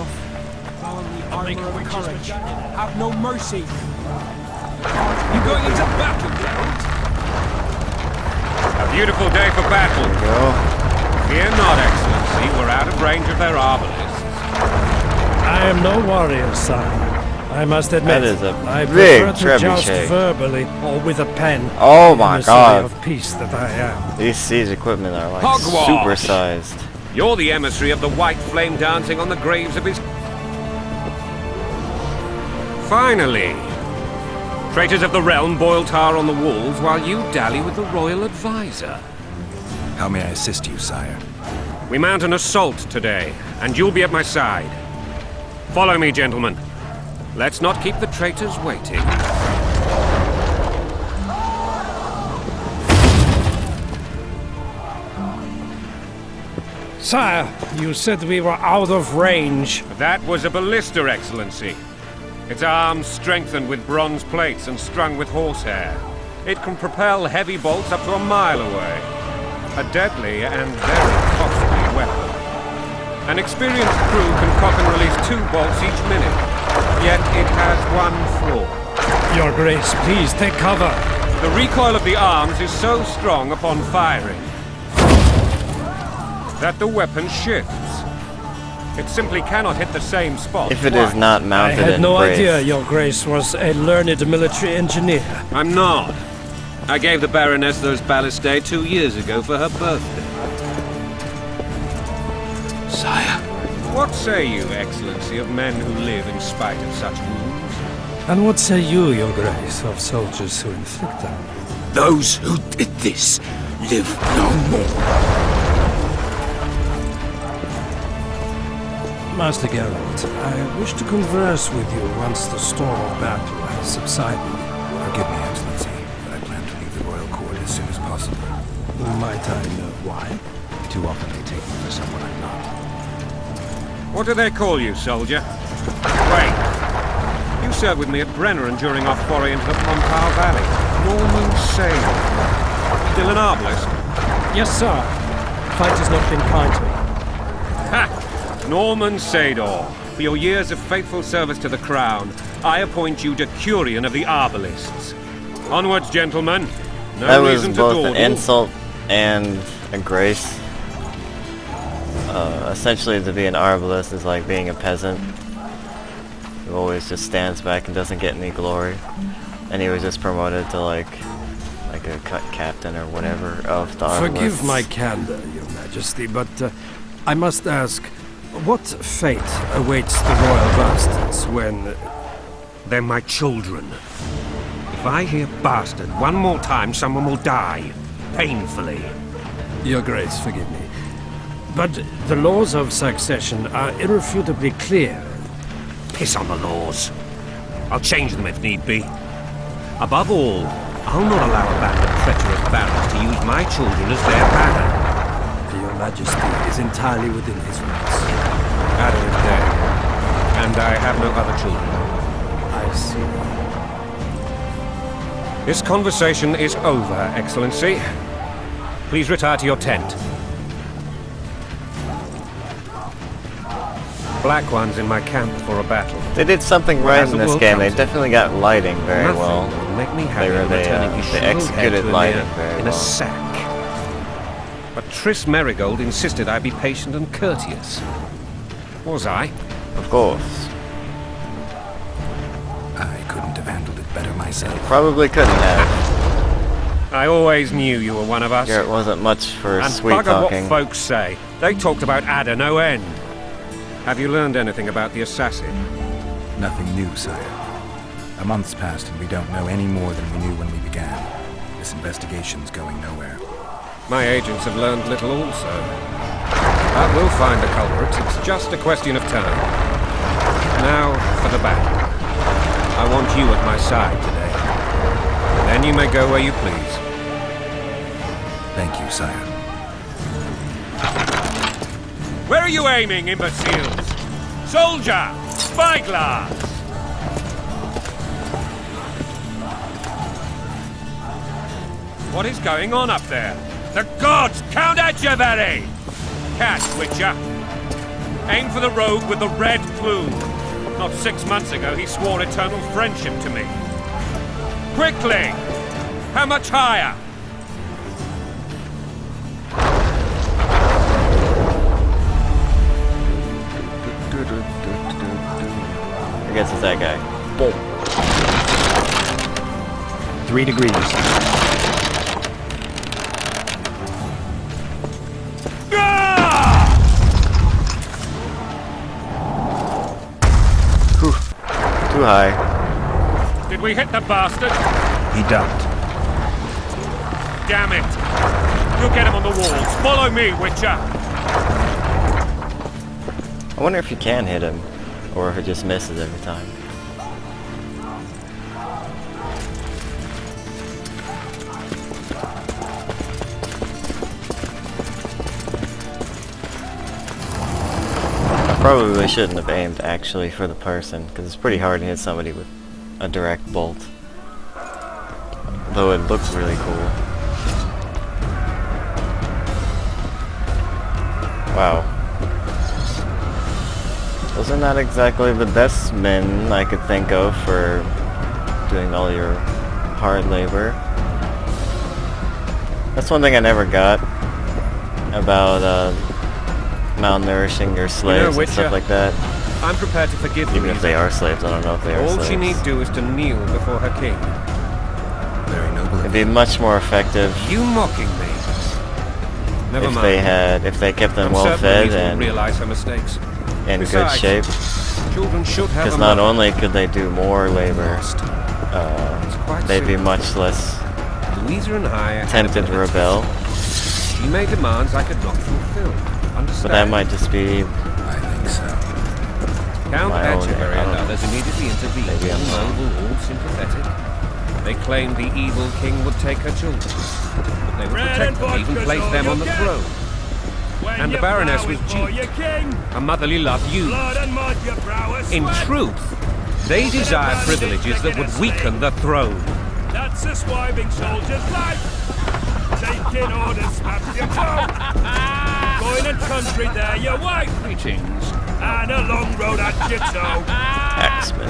off. Thou in the armor of courage. Have no mercy. You going into battle, Geralt? A beautiful day for battle. There we go. Fear not, Excellency. We're out of range of their arbalists. I am no warrior, sire. I must admit, That is a I big prefer to joust trebuchet. verbally or with a pen. Oh my emissary god. of peace that I am. These siege equipment are like Hogwash. supersized. You're the emissary of the white flame dancing on the graves of his... Finally! Traitors of the realm boil tar on the walls while you dally with the royal advisor. How may I assist you, sire? We mount an assault today, and you'll be at my side. Follow me, gentlemen. Let's not keep the traitors waiting. Sire, you said we were out of range. That was a ballista, Excellency. Its arms strengthened with bronze plates and strung with horsehair. It can propel heavy bolts up to a mile away. A deadly and very costly weapon. An experienced crew can cock and release 2 bolts each minute. Yet it has one flaw. Your Grace, please take cover. The recoil of the arms is so strong upon firing that the weapon shifts. It simply cannot hit the same spot. If it is twice. not I mounted had in no brace. idea Your Grace was a learned military engineer. I'm not. I gave the Baroness those ballistae 2 years ago for her birthday. Sire. What say you, Excellency, of men who live in spite of such wounds? And what say you, Your Grace, of soldiers who inflict them? Those who did this live no more. Master Geralt, I wish to converse with you once the storm of battle has subsided. Forgive me, Excellency, but I plan to leave the royal court as soon as possible. Might I know why? Too often they take me for someone I'm not. What do they call you, soldier? Wait. You served with me at Brenner during our foray into the Pontau Valley. Norman Sayle. Still an arbalist? Yes, sir. Fight has not been kind to me. Ha! Norman Sador, for your years of faithful service to the crown, I appoint you Decurion of the Arbalists. Onwards, gentlemen. No That was reason to both dawdle. an insult and a grace. Essentially, to be an arbalist is like being a peasant who always just stands back and doesn't get any glory. And he was just promoted to like a captain or whatever of the arbalists. Forgive my candor, Your Majesty, but I must ask, what fate awaits the royal bastards when... They're my children. If I hear bastard one more time, someone will die. Painfully. Your Grace, forgive me. But the laws of succession are irrefutably clear. Piss on the laws. I'll change them if need be. Above all, I'll not allow a band of treacherous barons to use my children as their banner. Your Majesty is entirely within his rights. Ada is dead, and I have no other children. I see. This conversation is over, Excellency. Please retire to your tent. Black ones in my camp for a battle. They did something What right has in the this world game. come They to? definitely got lighting very Nothing well. would make me They happy were than returning his they shriveled head executed to a lighting mere very in well. a sack. But Triss Merigold insisted I be patient and courteous. Was I? Of course. I couldn't have handled it better myself. Probably couldn't have. I always knew you were one of us. Garrett wasn't much for And sweet bugger talking. what folks say. They talked about Ada no end. Have you learned anything about the assassin? Nothing new, sire. A month's passed and we don't know any more than we knew when we began. This investigation's going nowhere. My agents have learned little also. But we'll find the culprits. It's just a question of time. Now for the battle. I want you at my side today. Then you may go where you please. Thank you, sire. Where are you aiming, imbeciles? Soldier! Spyglass! What is going on up there? The gods! Count Etcheverry! Catch, Witcher! Aim for the rogue with the red plume. Not 6 months ago, he swore eternal friendship to me. Quickly! How much higher? I guess it's that guy. Bolt. 3 degrees. Too high. Did we hit the bastard? He ducked. Damn it! You'll get him on the walls. Follow me, Witcher! I wonder if you can hit him, or if it just misses every time. I probably shouldn't have aimed actually for the person, because it's pretty hard to hit somebody with a direct bolt. Though it looks really cool. Wow. Those are not exactly the best men I could think of for doing all your hard labor. That's one thing I never got about malnourishing your slaves and Witcher, stuff like that. I'm prepared to forgive you. Even if they are slaves, I don't know if they are All slaves. she need do is to kneel before her king. Very noble. It'd be much more effective You mocking me? Never if mind. they kept them I'm well certain fed Louise will and realize her mistakes. in good Besides, shape. Children should have Because a not mother. only could they do more labor, It's quite they'd be simple. much less Louisa and I had tempted to abilities. rebel. She made demands I could not fulfill. Understand? But that might just be I think so. Count my own- Etcheverry I and don't know. others immediately intervened. Maybe I'm All wrong. noble, all sympathetic. They claimed the evil king would take her children, but they would protect them, even place them on the throne. And the Baroness was duped. A motherly love used. In truth, they desire privileges that would weaken the throne. That's a swiving soldier's life. Taking orders, snaps your coat. Going and country there, your wife. Greetings. And a long road at your toe. Axeman.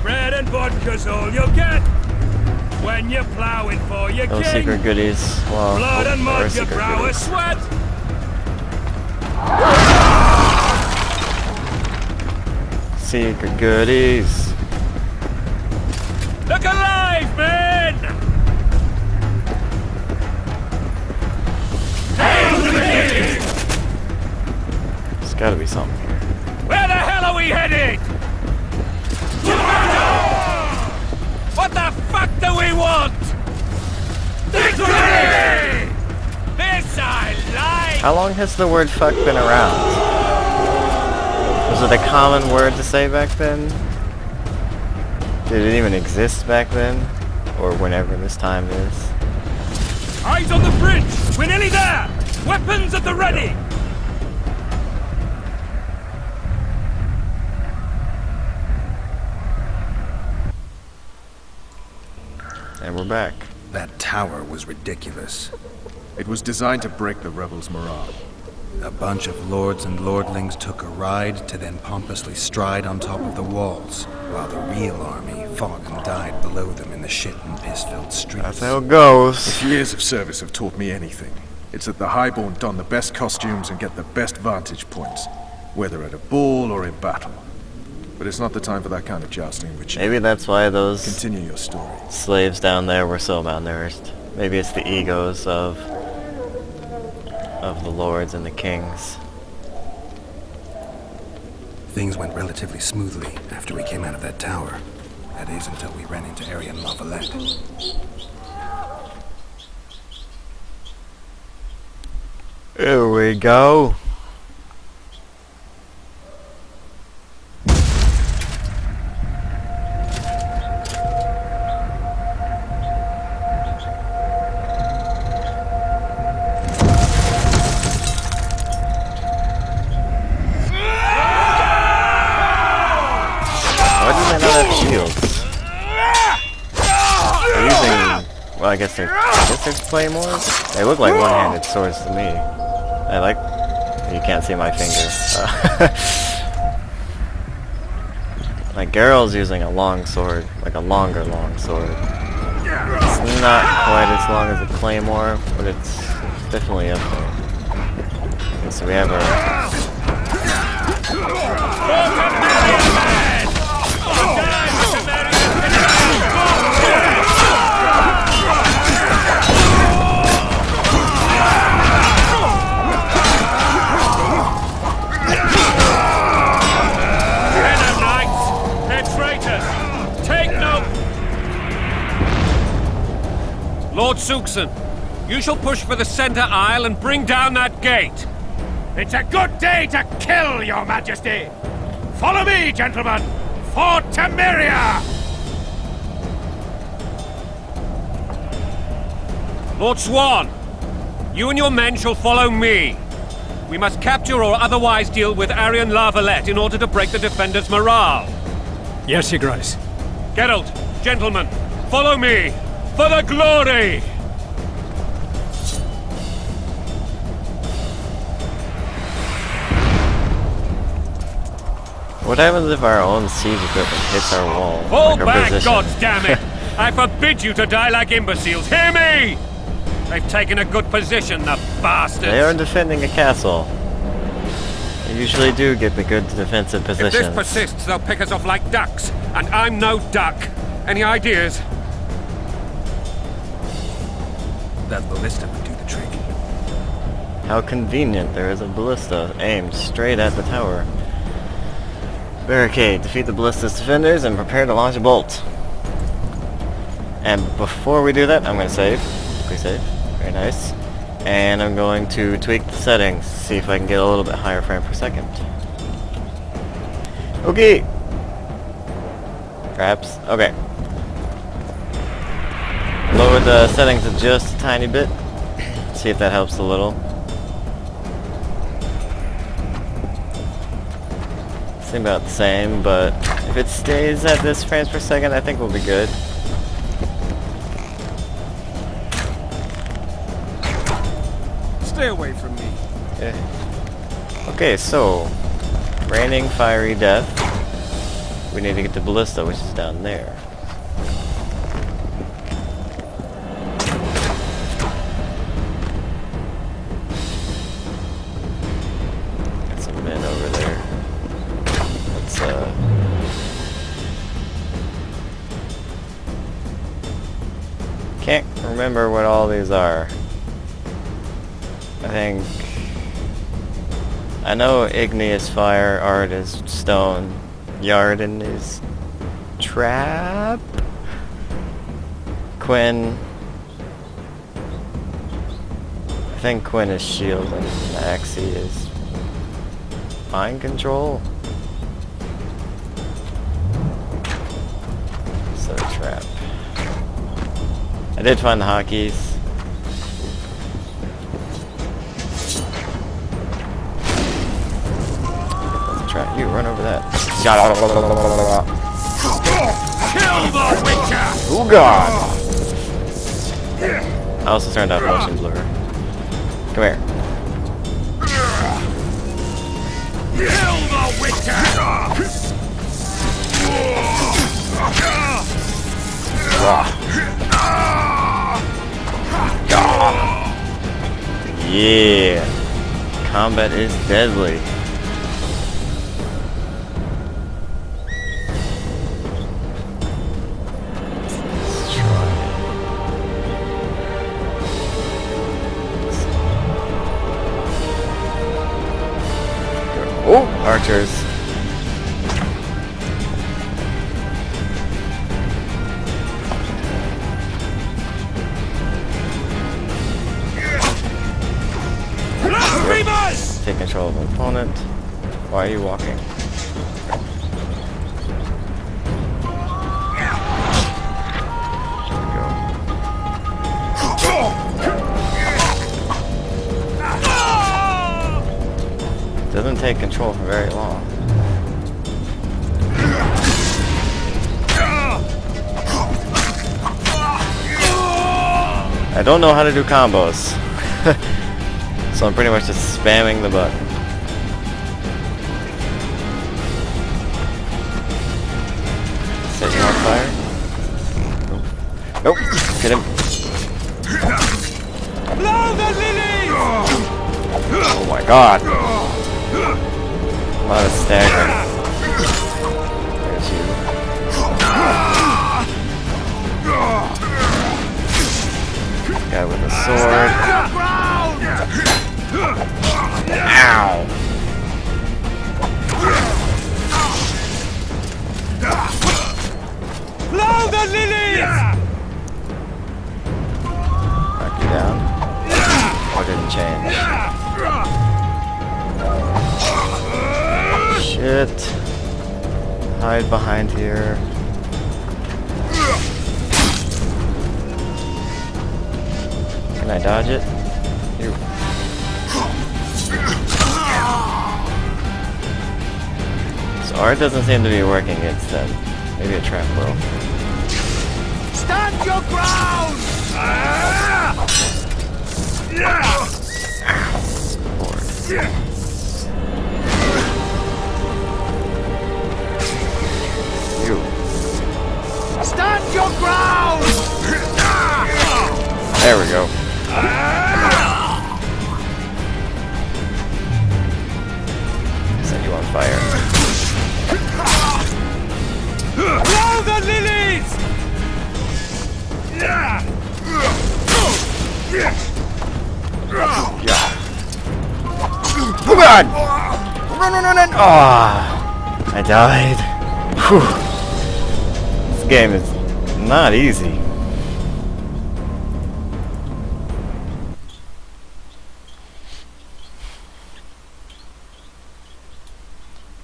Bread and vodka's all you'll get when you're ploughing for your No king. secret goodies. Well, Blood and there are mud, your secret brow is goodies. sweat. Secret goodies. Look alive, men! There's gotta be something here. Where the hell are we headed? What the fuck do we want? Victory! This I like! How long has the word fuck been around? Was it a common word to say back then? Did it even exist back then? Or whenever this time is? Eyes on the bridge! We're nearly there! Weapons at the ready! And we're back. That tower was ridiculous. It was designed to break the rebels' morale. A bunch of lords and lordlings took a ride to then pompously stride on top of the walls, while the real army fought and died below them in the shit and piss-filled streets. That's how it goes. If years of service have taught me anything, it's that the Highborn don the best costumes and get the best vantage points, whether at a ball or in battle. But it's not the time for that kind of jousting, Richard. Maybe that's why those Continue your story. slaves down there were so malnourished. Maybe it's the egos of the lords and the kings. Things went relatively smoothly after we came out of that tower. That is, until we ran into Arian Lavalette. Here we go. Why do they not have shields? They're using I guess they're claymores. They look like one-handed swords to me. I like. You can't see my finger. Like Geralt's using a long sword, like a longer long sword. It's not quite as long as a claymore, but it's definitely up there. Okay, so we have our. Lord Suxon, you shall push for the center aisle and bring down that gate. It's a good day to kill, your majesty! Follow me, gentlemen! For Temeria! Lord Swan, you and your men shall follow me. We must capture or otherwise deal with Arian La Valette in order to break the defenders' morale. Yes, Your Grace. Geralt, gentlemen, follow me! For the glory! What happens if our own siege equipment hits our wall? Fall like our back, position? goddammit! I forbid you to die like imbeciles. Hear me! They've taken a good position, the bastards. They are defending a castle. They usually do get the good defensive If positions. this persists, they'll pick us off like ducks, and I'm no duck. Any ideas? That ballista would do the trick. How convenient, there is a ballista aimed straight at the tower. Barricade, defeat the ballista's defenders and prepare to launch a bolt. And before we do that, I'm going to save. Quick save. Very nice. And I'm going to tweak the settings, see if I can get a little bit higher frame per second. Okay. Perhaps. Okay. Lower the settings just a tiny bit. See if that helps a little. Seem about the same, but if it stays at this frames per second, I think we'll be good. Stay away from me. Yeah. Okay, so raining fiery death. We need to get the ballista, which is down there. Got some men over there. Let's can't remember what all these are. I know igneous fire, art is stone, Yarden is trap, Quinn, I think Quinn is shield and Maxie is mind control. So trap. I did find the hotkeys. You run over that. Kill the Witcher! Oh god! I also turned off motion blur. Come here. Kill the Witcher! Yeah. Combat is deadly. Oh, archers. Blasphemers! Take control of an opponent. Why are you walking? Doesn't take control for very long. I don't know how to do combos. So I'm pretty much just spamming the button. Set you on fire? Nope. Nope. Hit him. Blow the lilies! Oh my god. A lot of staggering. There's you. Guy with a sword. Ow! Blow the lilies! Knock you down. Or didn't change. Shit. Hide behind here. Can I dodge it? Ew. So art doesn't seem to be working against them. Maybe a trap will. Stand your ground! Lord. You. Stand your ground! There we go. Set you on fire. Blow the lilies! Come on! Run! Ah, I died. Whew. This game is not easy.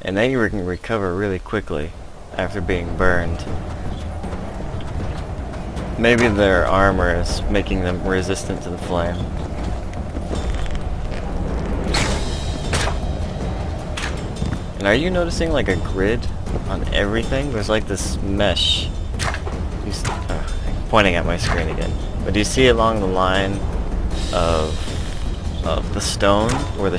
And then you can recover really quickly after being burned. Maybe their armor is making them resistant to the flame. And are you noticing like a grid on everything? There's like this mesh. I'm pointing at my screen again. But do you see along the line of the stone where the